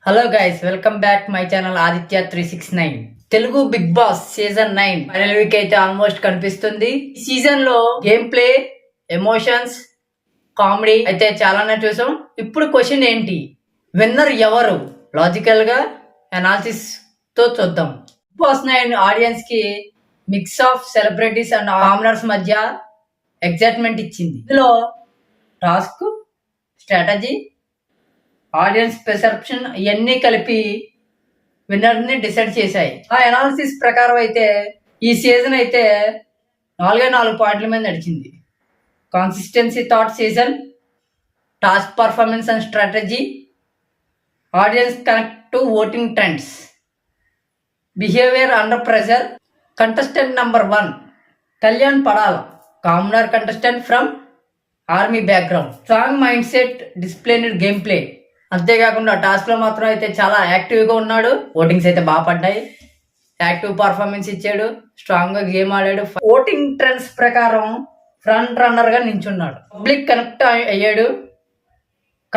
Hello guys, welcome back my channel Aditya 369. Telugu big boss season 9 final week అయితే almost కనిపిస్తుంది. ఈ season లో game play, emotions, comedy అయితే చాలానే చూసాం. ఇప్పుడు క్వశ్చన్ ఏంటి, విన్నర్ ఎవరు? లాజికల్ గా అనాలిసిస్ తో చూద్దాం. బిగ్ బాస్ 9 ఆడియన్స్ కి mix of celebrities and commoners మధ్య ఎగ్జైట్మెంట్ ఇచ్చింది. ఇందులో టాస్క్, స్ట్రాటజీ, ఆడియన్స్ పెర్సెప్షన్ ఇవన్నీ కలిపి విన్నర్ ని డిసైడ్ చేశాయి. ఆ అనాలిసిస్ ప్రకారం అయితే ఈ సీజన్ అయితే 4 పాయింట్ల మీద నడిచింది. Consistency thought season, task performance and strategy, audience connect to voting trends, behaviour under pressure. Contestant number 1 Kalyan Padala, commoner contestant from army background. Strong mind set, disciplined game play. అంతేకాకుండా టాస్క్ లో మాత్రం అయితే చాలా యాక్టివ్ గా ఉన్నాడు. ఓటింగ్స్ అయితే బాగా పడ్డాయి. యాక్టివ్ పర్ఫార్మెన్స్ ఇచ్చాడు, స్ట్రాంగ్ గా గేమ్ ఆడాడు. ఓటింగ్ ట్రెండ్స్ ప్రకారం ఫ్రంట్ రన్నర్ గా నించున్నాడు. పబ్లిక్ కనెక్ట్ అయ్యాడు.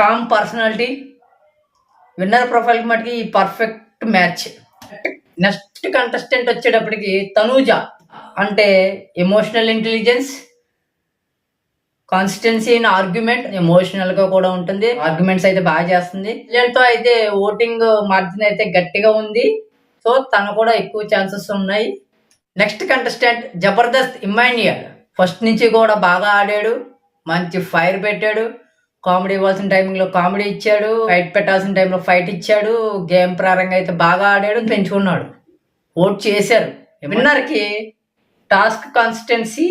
Calm personality. విన్నర్ ప్రొఫైల్ కి మటుకి ఈ పర్ఫెక్ట్ మ్యాచ్. నెక్స్ట్ కంటెస్టెంట్ వచ్చేటప్పటికి తనూజ, అంటే emotional intelligence, constituency in argument. Emotional గా కూడా ఉంటుంది, ఆర్గ్యుమెంట్స్ అయితే బాగా చేస్తుంది. తో అయితే ఓటింగ్ మార్జిన్ అయితే గట్టిగా ఉంది, సో తను కూడా ఎక్కువ ఛాన్సెస్ ఉన్నాయి. Next contestant Jabardasth Immanuel. First నుంచి కూడా బాగా ఆడాడు, మంచి ఫైర్ పెట్టాడు. కామెడీ ఇవ్వాల్సిన టైంలో కామెడీ ఇచ్చాడు, ఫైట్ పెట్టాల్సిన టైంలో ఫైట్ ఇచ్చాడు. గేమ్ ప్రారంభంగా అయితే బాగా ఆడాడు, పెంచుకున్నాడు. ఓట్ చేశారు. విన్నర్ కి టాస్క్, కాన్సిస్టెన్సీ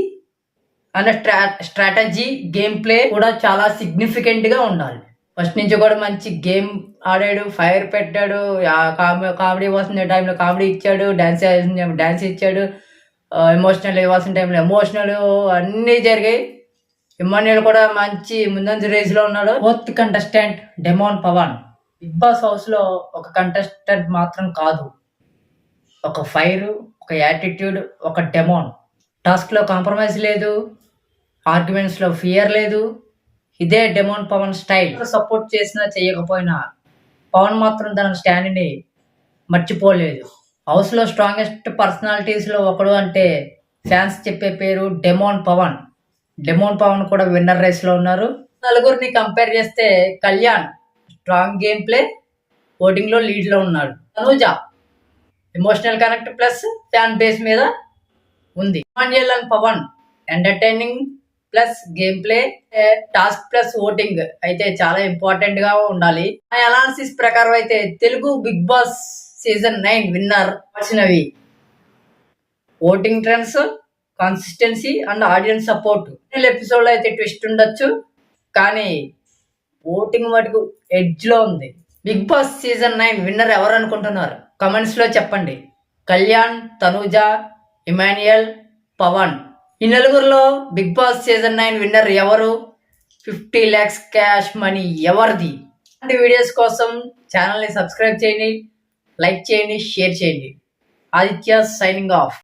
అనే స్ట్రాటజీ, గేమ్ ప్లే కూడా చాలా సిగ్నిఫికెంట్ గా ఉండాలి. ఫస్ట్ నుంచి కూడా మంచి గేమ్ ఆడాడు, ఫైర్ పెట్టాడు, కామెడీ ఇవ్వాల్సిన టైంలో కామెడీ ఇచ్చాడు, డాన్స్ ఇచ్చాడు, ఎమోషనల్ ఇవ్వాల్సిన టైంలో ఎమోషనల్ అన్నీ జరిగాయి. ఇమ్మాన్యుయల్ కూడా మంచి ముందంజ రేస్ లో ఉన్నాడు. Fourth contestant Demon Pavan. Bigg Boss house లో ఒక కంటెస్టెంట్ మాత్రం కాదు, ఒక ఫైర్, ఒక యాటిట్యూడ్, ఒక డెమోన్. టాస్క్ లో కాంప్రమైజ్ లేదు, ఆర్గ్యుమెంట్స్ లో ఫియర్ లేదు. ఇదే డెమోన్ పవన్ స్టైల్. సపోర్ట్ చేసినా చేయకపోయినా పవన్ మాత్రం తన స్టాండ్ ని మర్చిపోలేదు. హౌస్ లో స్ట్రాంగెస్ట్ పర్సనాలిటీస్ లో ఒకడు అంటే ఫ్యాన్స్ చెప్పే పేరు డెమోన్ పవన్. డెమోన్ పవన్ కూడా విన్నర్ రేస్ లో ఉన్నారు. నలుగురిని కంపేర్ చేస్తే Kalyan strong game play, voting లో లీడ్ లో ఉన్నాడు. Tanuja emotional connect plus fan base మీద ఉంది. Emmanuel and Pawan entertaining plus game play, task plus voting అయితే చాలా ఇంపార్టెంట్ గా ఉండాలి. ఆ అనాలిసిస్ ప్రకారం అయితే Telugu big boss season 9 winner వచ్చినవి voting trends, consistency and audience support. Episode లో అయితే ట్విస్ట్ ఉండొచ్చు, కానీ ఓటింగ్ మటుకు ఎడ్జ్ లో ఉంది. బిగ్ బాస్ సీజన్ 9 విన్నర్ ఎవరు అనుకుంటున్నారు? కమెంట్స్ లో చెప్పండి. కళ్యాణ్, తనూజ, ఇమాన్యుయల్, పవన్. ఈ నలుగురులో బిగ్ బాస్ సీజన్ 9 విన్నర్ ఎవరు? 50 lakhs క్యాష్ మనీ ఎవరిది? ఇలాంటి వీడియోస్ కోసం ఛానల్ని సబ్స్క్రైబ్ చేయండి, లైక్ చేయండి, షేర్ చేయండి. Aditya signing off.